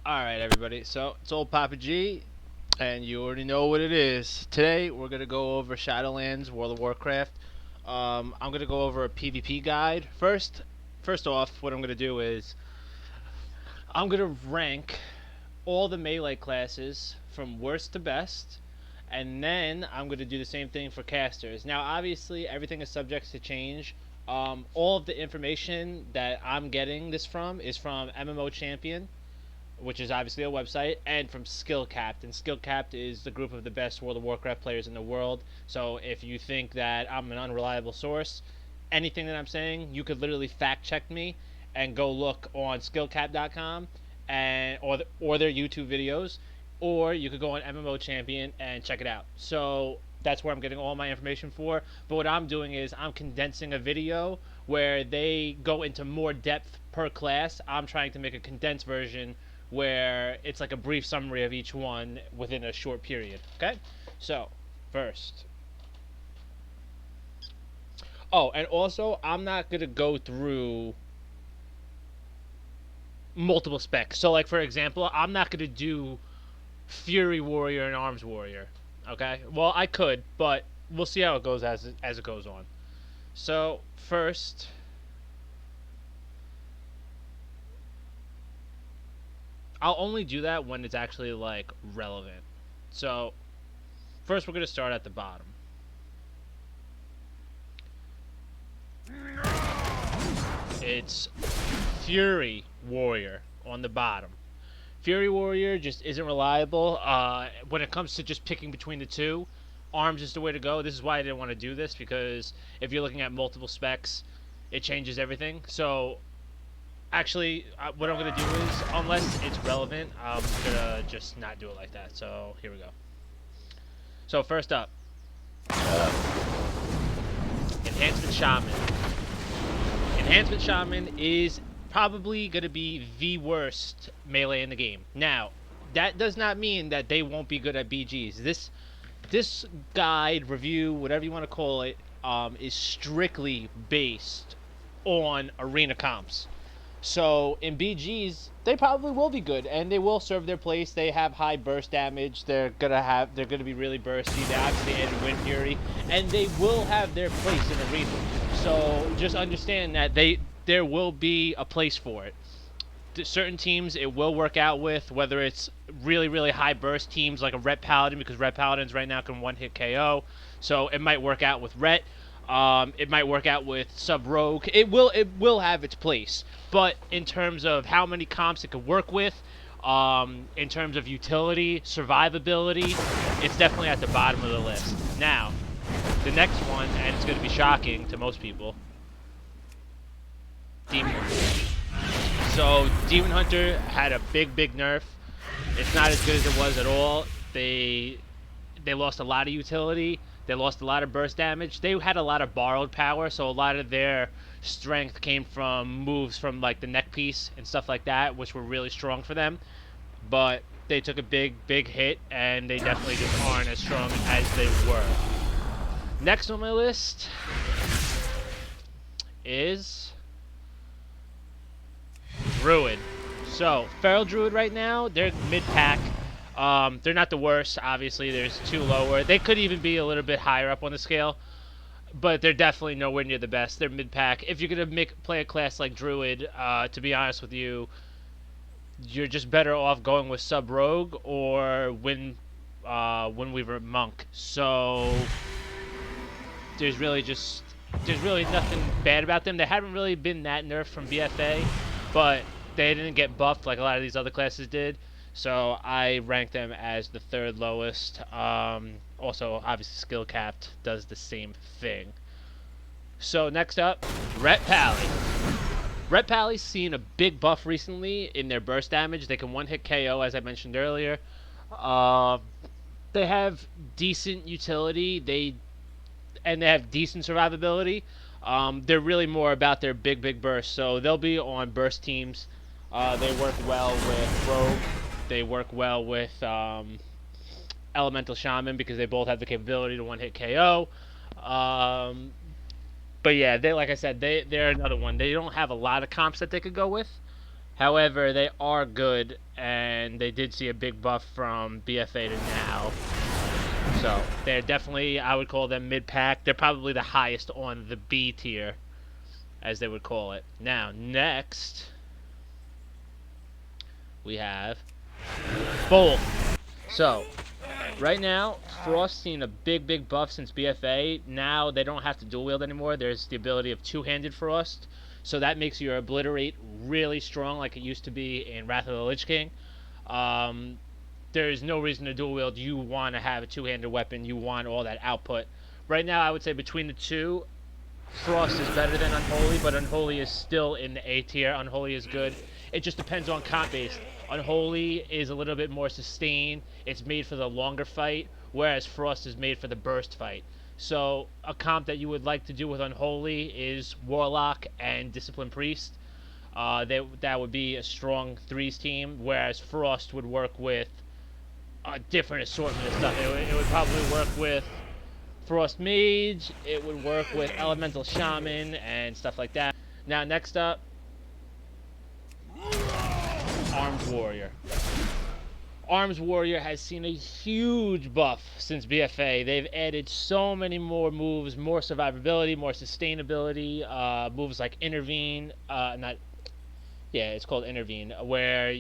Alright, everybody, so it's old Papa G, and you already know what it is. Today, we're going to go over Shadowlands, World of Warcraft. I'm going to go over a PvP guide. First off, what I'm going to do is, I'm going to rank all the melee classes from worst to best, and then I'm going to do the same thing for casters. Now, obviously, everything is subject to change. All of the information that I'm getting this from is from MMO Champion, which is obviously a website, and from Skillcapped. And Skillcapped is the group of the best World of Warcraft players in the world. So if you think that I'm an unreliable source, anything that I'm saying, you could literally fact check me and go look on skillcap.com and or their YouTube videos, or you could go on MMO Champion and check it out. So that's where I'm getting all my information for. But what I'm doing is I'm condensing a video where they go into more depth per class. I'm trying to make a condensed version where it's like a brief summary of each one within a short period. Okay? So, first. Oh, and also, I'm not going to go through multiple specs. So, like, for example, I'm not going to do Fury Warrior and Arms Warrior. Okay? Well, I could, but we'll see how it goes as it goes on. So, first, I'll only do that when it's actually, like, relevant. So, first we're going to start at the bottom. It's Fury Warrior on the bottom. Fury Warrior just isn't reliable. When it comes to just picking between the two, Arms is the way to go. This is why I didn't want to do this, because if you're looking at multiple specs, it changes everything. So, actually, what I'm going to do is, unless it's relevant, I'm going to just not do it like that. So, here we go. So, first up, Enhancement Shaman. Enhancement Shaman is probably going to be the worst melee in the game. Now, that does not mean that they won't be good at BGs. This guide, review, whatever you want to call it, is strictly based on arena comps. So in BGs, they probably will be good, and they will serve their place. They have high burst damage. They're gonna be really bursty. They obviously added Wind Fury, and they will have their place in arena. So just understand that there will be a place for it. Certain teams it will work out with, whether it's really high burst teams like a Ret Paladin, because Ret Paladins right now can one-hit KO. So it might work out with Ret. It might work out with Sub Rogue. It will have its place. But in terms of how many comps it could work with, in terms of utility, survivability, it's definitely at the bottom of the list. Now, the next one, and it's going to be shocking to most people, Demon Hunter. So, Demon Hunter had a big nerf. It's not as good as it was at all. They lost a lot of utility. They lost a lot of burst damage. They had a lot of borrowed power, so a lot of their strength came from moves from like the neck piece and stuff like that, which were really strong for them. But they took a big hit, and they definitely just aren't as strong as they were. Next on my list is Druid. So, Feral Druid right now, they're mid-pack. They're not the worst, obviously. There's two lower. They could even be a little bit higher up on the scale, but they're definitely nowhere near the best. They're mid-pack. If you're going to play a class like Druid, to be honest with you, you're just better off going with Sub Rogue or Windweaver Monk. So, there's really nothing bad about them. They haven't really been that nerfed from BFA, but they didn't get buffed like a lot of these other classes did. So I rank them as the third lowest. Also, obviously, Skill Capped does the same thing. So next up, Ret Pally. Ret Pally's seen a big buff recently in their burst damage. They can one-hit KO, as I mentioned earlier. They have decent utility. They have decent survivability. They're really more about their big burst. So they'll be on burst teams. They work well with Rogue. They work well with Elemental Shaman, because they both have the capability to one-hit KO. But yeah, like I said, they're another one. They don't have a lot of comps that they could go with. However, they are good, and they did see a big buff from BFA to now. So they're definitely, I would call them mid-pack. They're probably the highest on the B tier, as they would call it. Now, next, we have both. So, right now, Frost's seen a big buff since BFA. Now they don't have to dual wield anymore. There's the ability of two-handed Frost. So that makes your Obliterate really strong like it used to be in Wrath of the Lich King. There's no reason to dual wield. You want to have a two-handed weapon. You want all that output. Right now, I would say between the two, Frost is better than Unholy, but Unholy is still in the A tier. Unholy is good. It just depends on comp based. Unholy is a little bit more sustained. It's made for the longer fight, whereas Frost is made for the burst fight. So a comp that you would like to do with Unholy is Warlock and Discipline Priest. That would be a strong threes team, whereas Frost would work with a different assortment of stuff. It would probably work with Frost Mage, it would work with Elemental Shaman and stuff like that. Now, next up, Arms Warrior. Arms Warrior has seen a huge buff since BFA. They've added so many more moves, more survivability, more sustainability, moves like Intervene, it's called Intervene, where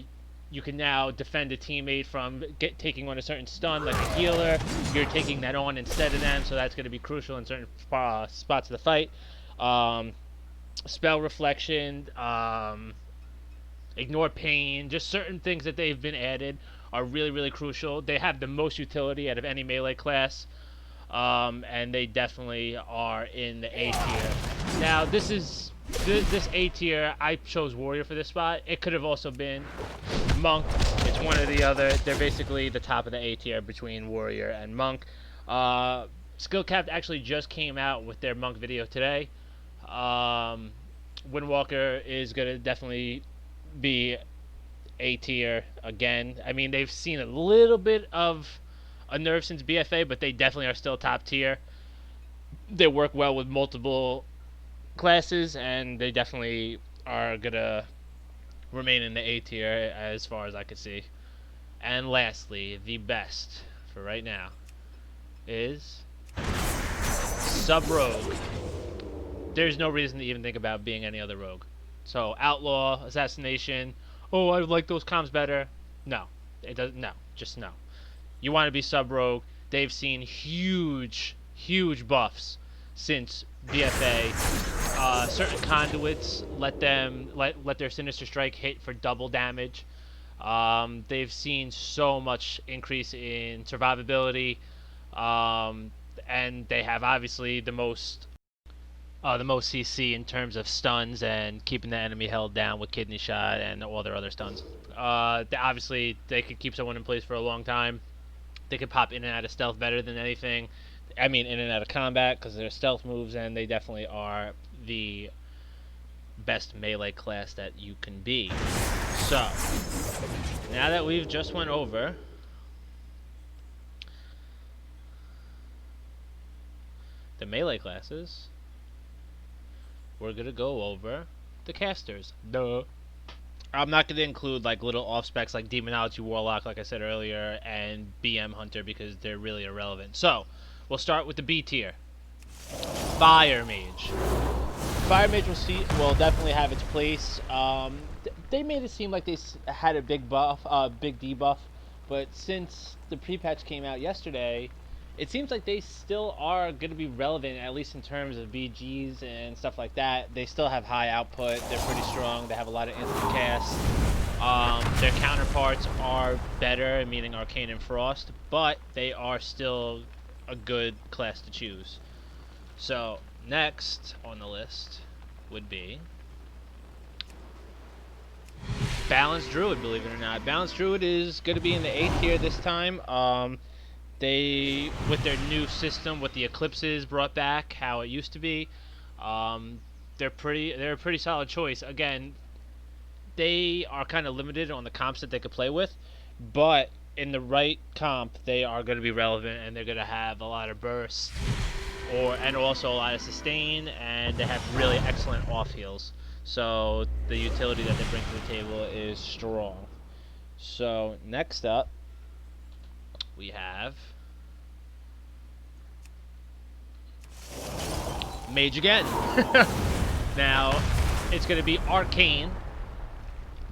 you can now defend a teammate from taking on a certain stun, like a healer. You're taking that on instead of them, so that's going to be crucial in certain spots of the fight. Spell Reflection, Ignore Pain, just certain things that they've been added are really crucial. They have the most utility out of any melee class, and they definitely are in the A tier. Now, this A tier, I chose Warrior for this spot. It could have also been Monk. It's one or the other. They're basically the top of the A tier between Warrior and Monk. Skillcapped actually just came out with their Monk video today. Windwalker is going to definitely be A tier again. I mean, they've seen a little bit of a nerf since BFA, but they definitely are still top tier. They work well with multiple classes, and they definitely are going to remain in the A tier as far as I can see. And lastly, the best for right now is Sub-Rogue. There's no reason to even think about being any other rogue. So Outlaw, Assassination, oh, I like those comms better. No, it doesn't. No, just no. You want to be Sub-Rogue. They've seen huge buffs since BFA. Certain conduits let their Sinister Strike hit for double damage. They've seen so much increase in survivability, and they have obviously the most CC in terms of stuns and keeping the enemy held down with Kidney Shot and all their other stuns. Obviously, they could keep someone in place for a long time. They could pop in and out of stealth better than anything. I mean, in and out of combat because they're stealth moves, and they definitely are the best melee class that you can be. So, now that we've just went over the melee classes, we're going to go over the casters. Duh. I'm not going to include like little off specs like Demonology Warlock, like I said earlier, and BM Hunter because they're really irrelevant. So, we'll start with the B tier. Fire Mage. Fire Mage will definitely have its place. They made it seem like they had a big debuff, but since the pre-patch came out yesterday, it seems like they still are going to be relevant, at least in terms of BGs and stuff like that. They still have high output. They're pretty strong. They have a lot of instant casts. Their counterparts are better, meaning Arcane and Frost, but they are still a good class to choose. So, next on the list would be Balanced Druid, believe it or not. Balanced Druid is going to be in the A tier this time. They, with their new system, with the eclipses brought back, how it used to be, they're a pretty solid choice. Again, they are kind of limited on the comps that they could play with, but in the right comp, they are going to be relevant, and they're going to have a lot of burst, and also a lot of sustain, and they have really excellent off heals. So the utility that they bring to the table is strong. So next up, we have mage again. Now, it's going to be arcane,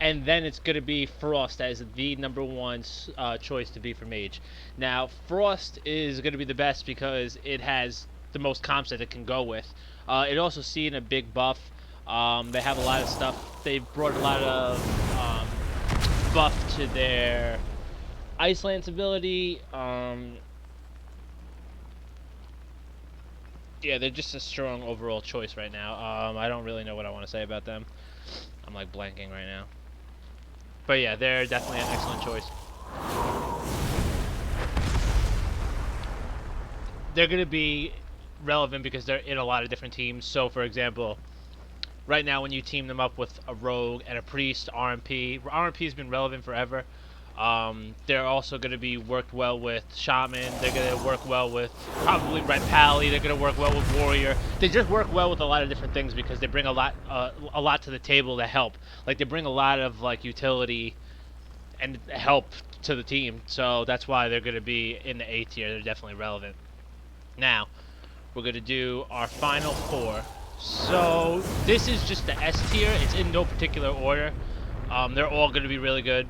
and then it's going to be frost as the #1 choice to be for mage. Now, frost is going to be the best because it has the most comps that it can go with. It also seen a big buff. They have a lot of stuff. They've brought a lot of buff to their Ice Lance ability. Yeah, they're just a strong overall choice right now. I don't really know what I want to say about them. I'm like blanking right now. But yeah, they're definitely an excellent choice. They're going to be relevant because they're in a lot of different teams. So, for example, right now when you team them up with a rogue and a priest, RMP has been relevant forever. They're also going to be worked well with shaman. They're going to work well with probably red pally. They're going to work well with warrior. They just work well with a lot of different things because they bring a lot to the table to help. Like they bring a lot of like utility and help to the team. So that's why they're going to be in the A tier. They're definitely relevant. Now, we're going to do our final 4. So this is just the S tier. It's in no particular order. They're all going to be really good.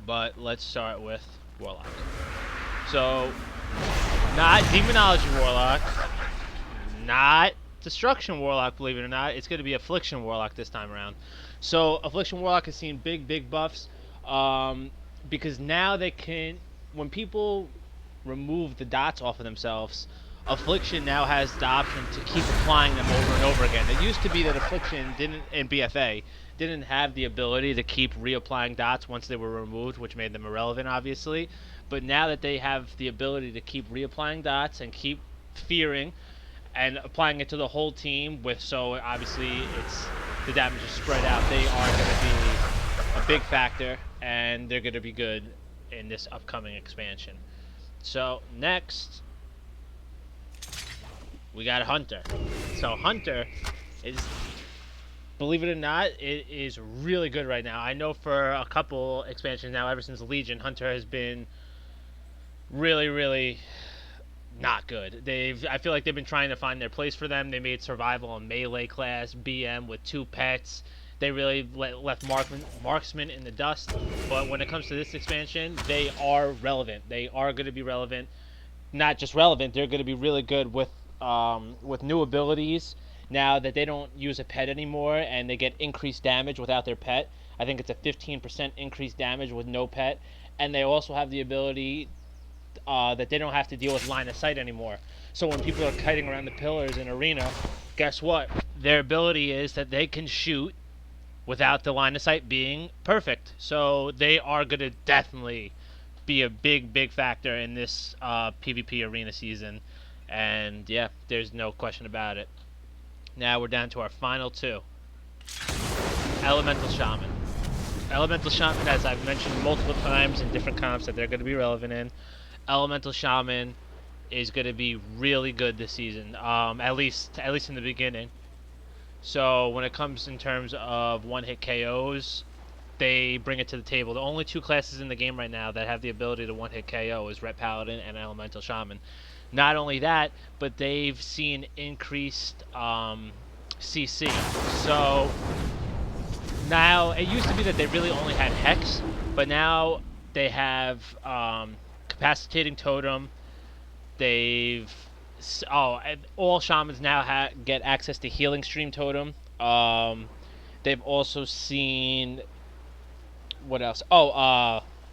But let's start with Warlock. So, not Demonology Warlock, not Destruction Warlock, believe it or not. It's going to be Affliction Warlock this time around. So, Affliction Warlock has seen big buffs because now they can, when people remove the dots off of themselves, Affliction now has the option to keep applying them over and over again. It used to be that Affliction didn't, in BFA, didn't have the ability to keep reapplying dots once they were removed, which made them irrelevant, obviously. But now that they have the ability to keep reapplying dots and keep fearing and applying it to the whole team, so obviously the damage is spread out, they are going to be a big factor, and they're going to be good in this upcoming expansion. So next, we got Hunter. So Hunter is, believe it or not, it is really good right now. I know for a couple expansions now, ever since Legion, Hunter has been really not good. I feel like they've been trying to find their place for them. They made Survival a melee class, BM with 2 pets. They really left Marksman in the dust. But when it comes to this expansion, they are relevant. They are going to be relevant. Not just relevant, they're going to be really good with new abilities. Now that they don't use a pet anymore and they get increased damage without their pet. I think it's a 15% increased damage with no pet. And they also have the ability that they don't have to deal with line of sight anymore. So when people are kiting around the pillars in arena, guess what? Their ability is that they can shoot without the line of sight being perfect. So they are going to definitely be a big factor in this PvP arena season. And yeah, there's no question about it. Now we're down to our final 2. Elemental Shaman. Elemental Shaman, as I've mentioned multiple times in different comps that they're going to be relevant in, Elemental Shaman is going to be really good this season, at least in the beginning. So when it comes in terms of one-hit KOs, they bring it to the table. The only 2 classes in the game right now that have the ability to one-hit KO is Ret Paladin and Elemental Shaman. Not only that, but they've seen increased CC. So now, it used to be that they really only had Hex, but now they have Capacitating Totem. All Shamans now get access to Healing Stream Totem. They've also seen, what else?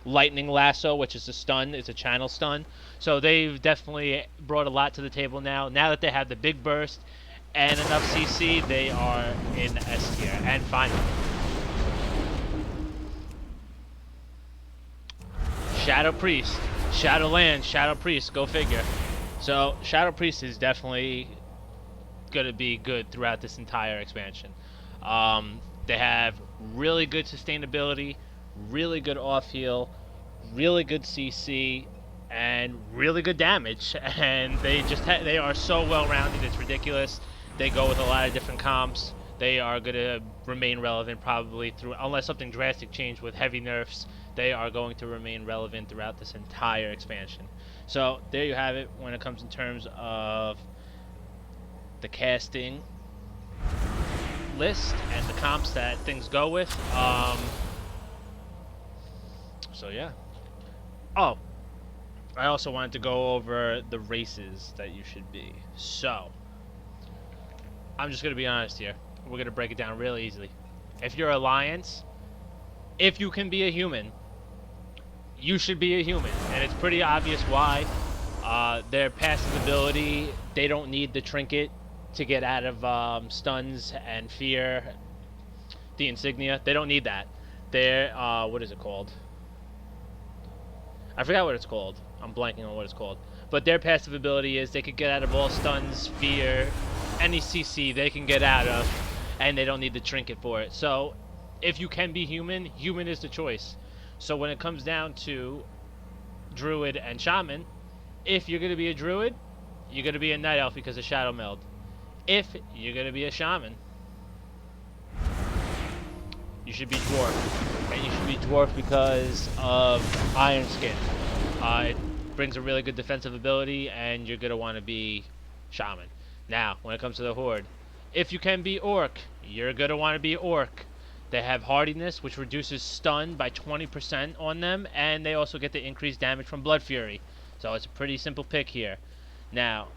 Lightning Lasso, which is a stun. It's a channel stun. So they've definitely brought a lot to the table now. Now that they have the big burst and enough CC, they are in S tier. And finally, Shadow Priest. Shadowlands, Shadow Priest, go figure. So Shadow Priest is definitely going to be good throughout this entire expansion. They have really good sustainability, really good off heal, really good CC, and really good damage. And they are so well rounded, it's ridiculous. They go with a lot of different comps. They are going to remain relevant probably through, unless something drastic changed with heavy nerfs, they are going to remain relevant throughout this entire expansion. So there you have it when it comes in terms of the casting list and the comps that things go with. So yeah. Oh, I also wanted to go over the races that you should be. So, I'm just going to be honest here. We're going to break it down real easily. If you're Alliance, if you can be a human, you should be a human. And it's pretty obvious why. Their passive ability, they don't need the trinket to get out of stuns and fear. The insignia, they don't need that. They're, what is it called? I forgot what it's called. I'm blanking on what it's called. But their passive ability is they could get out of all stuns, fear, any CC they can get out of, and they don't need the trinket for it. So, if you can be human, human is the choice. So when it comes down to druid and shaman, if you're going to be a druid, you're going to be a night elf because of shadow meld. If you're going to be a shaman, you should be dwarf. And you should be dwarf because of iron skin. It brings a really good defensive ability, and you're going to want to be shaman. Now, when it comes to the horde, if you can be orc, you're going to want to be orc. They have hardiness, which reduces stun by 20% on them, and they also get the increased damage from blood fury. So it's a pretty simple pick here. Now,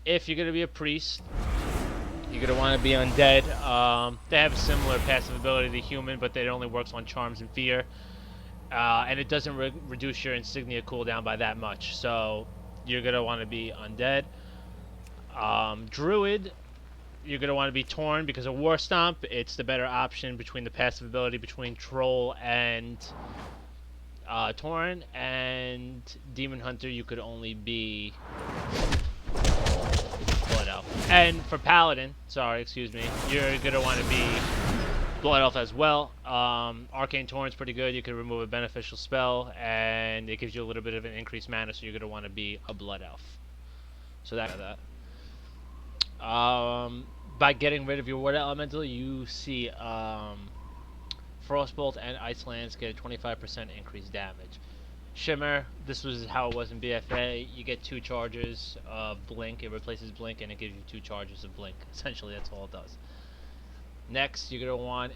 if you're going to be a priest, you're going to want to be undead. They have a similar passive ability to human, but it only works on charms and fear. And it doesn't reduce your insignia cooldown by that much. So you're going to want to be undead. Druid, you're going to want to be Torn because of War Stomp. It's the better option between the passive ability between Troll and Torn. And Demon Hunter, you could only be Blood Elf. And for Paladin, excuse me, you're going to want to be Blood Elf as well. Arcane Torrent's pretty good. You can remove a beneficial spell, and it gives you a little bit of an increased mana, so you're going to want to be a Blood Elf. So that. By getting rid of your Water Elemental, you see Frostbolt and Ice Lance get a 25% increased damage. Shimmer, this was how it was in BFA. You get 2 charges of Blink. It replaces Blink, and it gives you 2 charges of Blink. Essentially, that's all it does. Next, you're going to want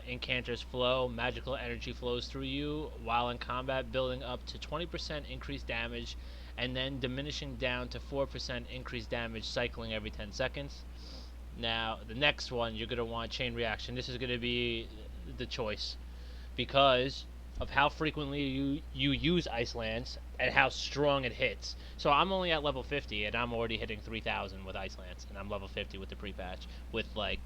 Incanter's Flow. Magical energy flows through you while in combat, building up to 20% increased damage, and then diminishing down to 4% increased damage, cycling every 10 seconds. Now, the next one, you're going to want Chain Reaction. This is going to be the choice because of how frequently you use Ice Lance and how strong it hits. So I'm only at level 50, and I'm already hitting 3,000 with Ice Lance, and I'm level 50 with the pre-patch with, like,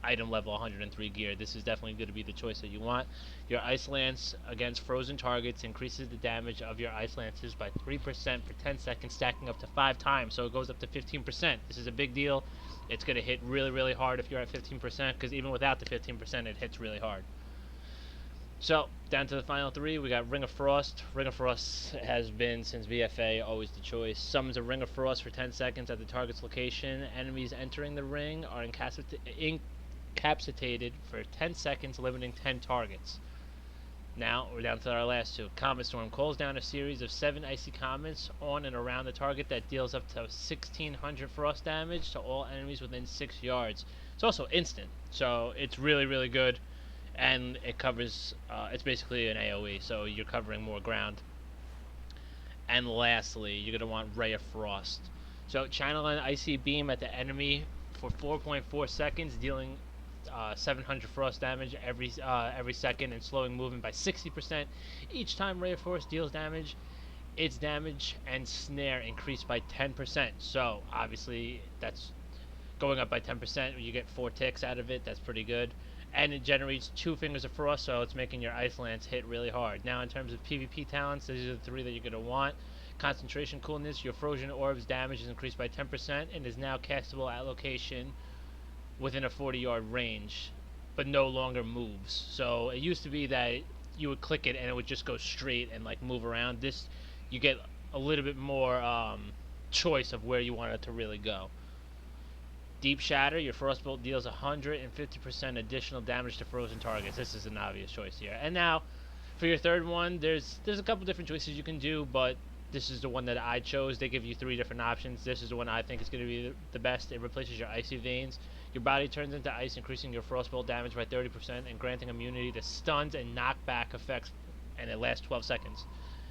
item level 103 gear. This is definitely going to be the choice that you want. Your Ice Lance against frozen targets increases the damage of your Ice Lances by 3% for 10 seconds, stacking up to 5 times, so it goes up to 15%. This is a big deal. It's going to hit really, really hard if you're at 15%, because even without the 15%, it hits really hard. So, down to the final 3, we got Ring of Frost. Ring of Frost has been, since VFA, always the choice. Summons a Ring of Frost for 10 seconds at the target's location. Enemies entering the ring are incapacitated for 10 seconds, limiting 10 targets. Now, we're down to our last 2. Comet Storm calls down a series of 7 icy comets on and around the target that deals up to 1,600 frost damage to all enemies within 6 yards. It's also instant, so it's really, really good. And it covers, it's basically an AoE, so you're covering more ground. And lastly, you're going to want Ray of Frost. So channel an icy beam at the enemy for 4.4 seconds, dealing 700 frost damage every second and slowing movement by 60%. Each time Ray of Frost deals damage, its damage and snare increase by 10%. So obviously that's going up by 10%. You get 4 ticks out of it. That's pretty good. And it generates 2 Fingers of Frost, so it's making your Ice Lance hit really hard. Now, in terms of PvP talents, these are the 3 that you're going to want. Concentration Coolness, your Frozen Orb's damage is increased by 10% and is now castable at location within a 40-yard range, but no longer moves. So it used to be that you would click it and it would just go straight and like move around. This, you get a little bit more choice of where you want it to really go. Deep Shatter, your Frostbolt deals 150% additional damage to frozen targets. This is an obvious choice here. And now, for your third one, there's a couple different choices you can do, but this is the one that I chose. They give you 3 different options. This is the one I think is going to be the best. It replaces your Icy Veins. Your body turns into ice, increasing your Frostbolt damage by 30% and granting immunity to stuns and knockback effects, and it lasts 12 seconds.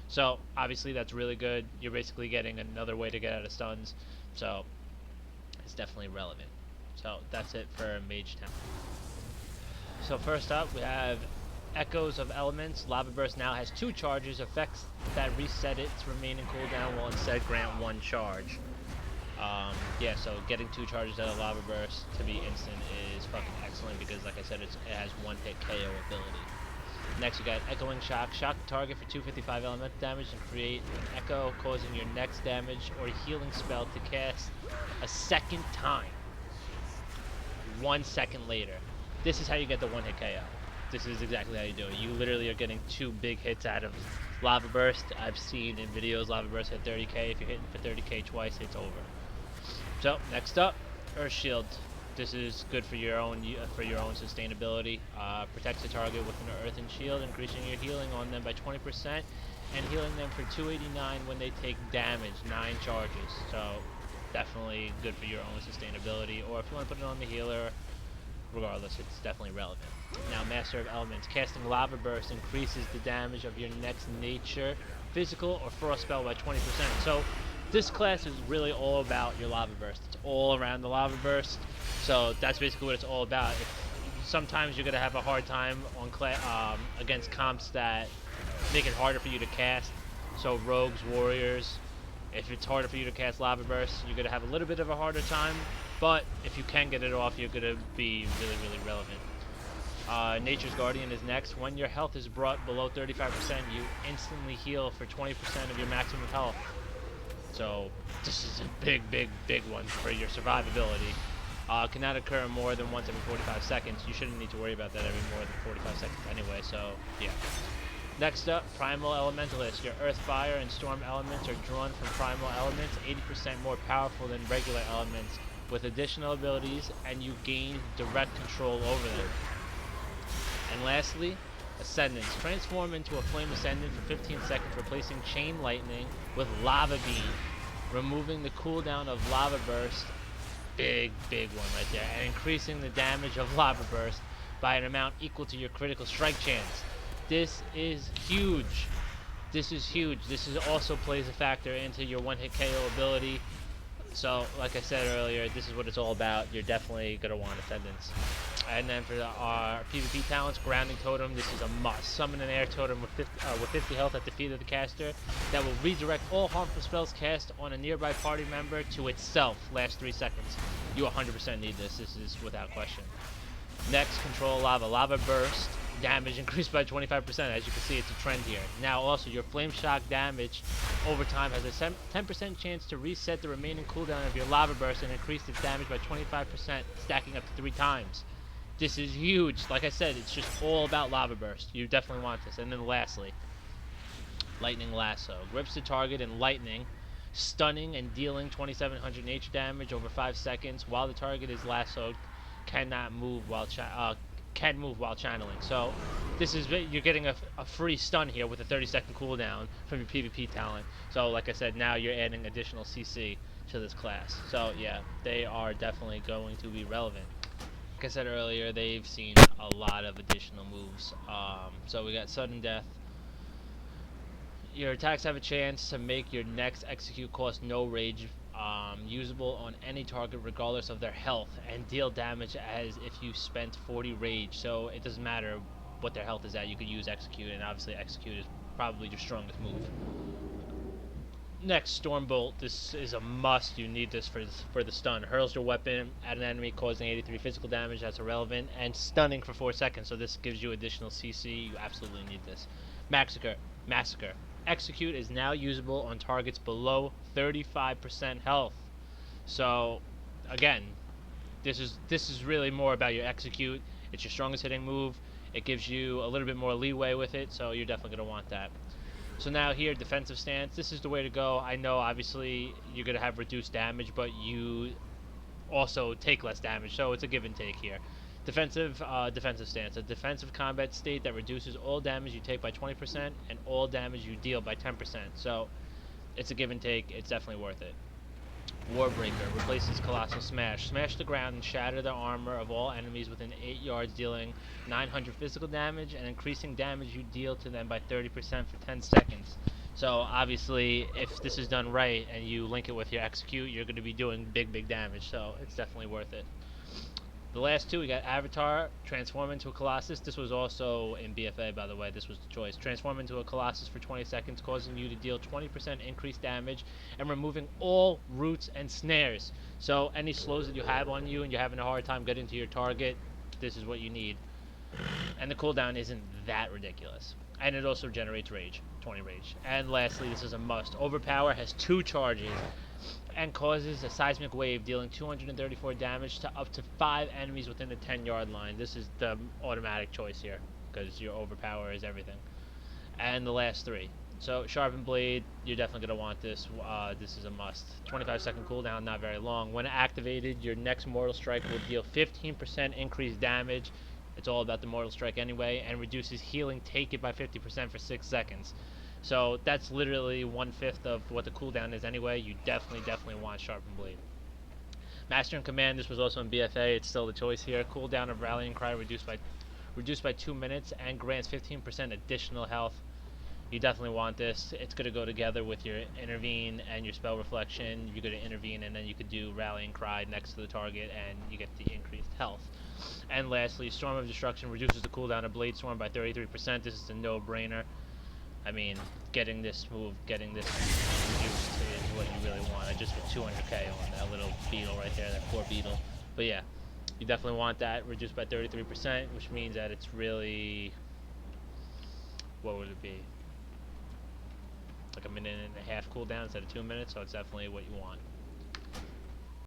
So, obviously, that's really good. You're basically getting another way to get out of stuns. So, it's definitely relevant. So that's it for Mage Town. So first up, we have Echoes of Elements. Lava Burst now has 2 charges, effects that reset its remaining cooldown will instead grant 1 charge. Yeah, so getting 2 charges out of Lava Burst to be instant is fucking excellent because, like I said, it has 1-hit KO ability. Next, you got Echoing Shock. Shock the target for 255 elemental damage and create an echo, causing your next damage or healing spell to cast a second time. 1 second later. This is how you get the 1-hit KO. This is exactly how you do it. You literally are getting 2 big hits out of Lava Burst. I've seen in videos Lava Burst hit 30k. If you're hitting for 30k twice, it's over. So next up, Earth Shield. This is good for your own sustainability. Protects the target with an earthen shield, increasing your healing on them by 20% and healing them for 289 when they take damage, 9 charges. So definitely good for your own sustainability, or if you want to put it on the healer, regardless, it's definitely relevant. Now, Master of Elements. Casting Lava Burst increases the damage of your next nature, physical, or frost spell by 20%. So this class is really all about your Lava Burst. It's all around the Lava Burst. So that's basically what it's all about. Sometimes you're going to have a hard time on against comps that make it harder for you to cast. So rogues, warriors, if it's harder for you to cast Lava Burst, you're going to have a little bit of a harder time. But if you can get it off, you're going to be really, really relevant. Nature's Guardian is next. When your health is brought below 35%, you instantly heal for 20% of your maximum health. So this is a big, big, big one for your survivability. Cannot occur more than once every 45 seconds. You shouldn't need to worry about that every more than 45 seconds anyway, so yeah. Next up, Primal Elementalist. Your Earth, Fire, and Storm elements are drawn from Primal Elements, 80% more powerful than regular elements, with additional abilities, and you gain direct control over them. And lastly, Ascendance. Transform into a Flame Ascendant for 15 seconds, replacing Chain Lightning with Lava Beam, removing the cooldown of Lava Burst. Big, big one right there. And increasing the damage of Lava Burst by an amount equal to your critical strike chance. This is huge. This is huge. This is also plays a factor into your 1-hit KO ability. So, like I said earlier, this is what it's all about. You're definitely going to want Ascendance. And then for our PvP talents, Grounding Totem, this is a must. Summon an air totem with 50 health at the feet of the caster that will redirect all harmful spells cast on a nearby party member to itself. Last 3 seconds. You 100% need this. This is without question. Next, Control Lava. Lava Burst. Damage increased by 25%. As you can see, it's a trend here. Now, also, your Flame Shock damage over time has a 10% chance to reset the remaining cooldown of your Lava Burst and increase its damage by 25%, stacking up to 3 times. This is huge. Like I said, it's just all about Lava Burst. You definitely want this. And then lastly, Lightning Lasso. Grips the target in lightning, stunning and dealing 2700 nature damage over 5 seconds while the target is lassoed, cannot move while can move while channeling. So this is, you're getting a free stun here with a 30-second cooldown from your PvP talent. So like I said, now you're adding additional CC to this class. So yeah, they are definitely going to be relevant. Like I said earlier, they've seen a lot of additional moves. So we got Sudden Death. Your attacks have a chance to make your next execute cost no rage, usable on any target regardless of their health, and deal damage as if you spent 40 rage. So it doesn't matter what their health is at, you could use execute, and obviously execute is probably your strongest move. Next, Stormbolt. This is a must. You need this for the stun. Hurls your weapon at an enemy, causing 83 physical damage. That's irrelevant. And stunning for 4 seconds. So this gives you additional CC. You absolutely need this. Massacre. Execute is now usable on targets below 35% health. So, again, this is really more about your execute. It's your strongest hitting move. It gives you a little bit more leeway with it. So you're definitely going to want that. So now here, defensive stance. This is the way to go. I know obviously you're going to have reduced damage, but you also take less damage. So it's a give and take here. Defensive stance. A defensive combat state that reduces all damage you take by 20% and all damage you deal by 10%. So it's a give and take. It's definitely worth it. Warbreaker replaces Colossal Smash. Smash the ground and shatter the armor of all enemies within 8 yards, dealing 900 physical damage and increasing damage you deal to them by 30% for 10 seconds. So obviously, if this is done right and you link it with your execute, you're going to be doing big damage. So it's definitely worth it. The last two, we got Avatar, transform into a Colossus. This was also in BFA, by the way. This was the choice. Transform into a Colossus for 20 seconds, causing you to deal 20% increased damage and removing all roots and snares. So any slows that you have on you and you're having a hard time getting to your target, this is what you need. And the cooldown isn't that ridiculous. And it also generates rage, 20 rage. And lastly, this is a must. Overpower has 2 charges and causes a seismic wave, dealing 234 damage to up to 5 enemies within the 10-yard line. This is the automatic choice here, because your overpower is everything. And the last 3. So, Sharpened Blade, you're definitely going to want this. This is a must. 25-second cooldown, not very long. When activated, your next Mortal Strike will deal 15% increased damage. It's all about the Mortal Strike anyway, and reduces healing taken by 50% for 6 seconds. So that's literally 1/5 of what the cooldown is anyway. You definitely want Sharpened Blade. Master and Command, this was also in BFA. It's still the choice here. Cooldown of Rallying Cry reduced by 2 minutes and grants 15% additional health. You definitely want this. It's going to go together with your Intervene and your Spell Reflection. You're going to Intervene and then you could do Rallying Cry next to the target and you get the increased health. And lastly, Storm of Destruction reduces the cooldown of Blade Storm by 33%. This is a no-brainer. I mean, getting this reduced is what you really want. I just hit 200k on that little beetle right there, that poor beetle. But yeah, you definitely want that reduced by 33%, which means that it's really, what would it be? Like a minute and a half cooldown instead of 2 minutes, so it's definitely what you want.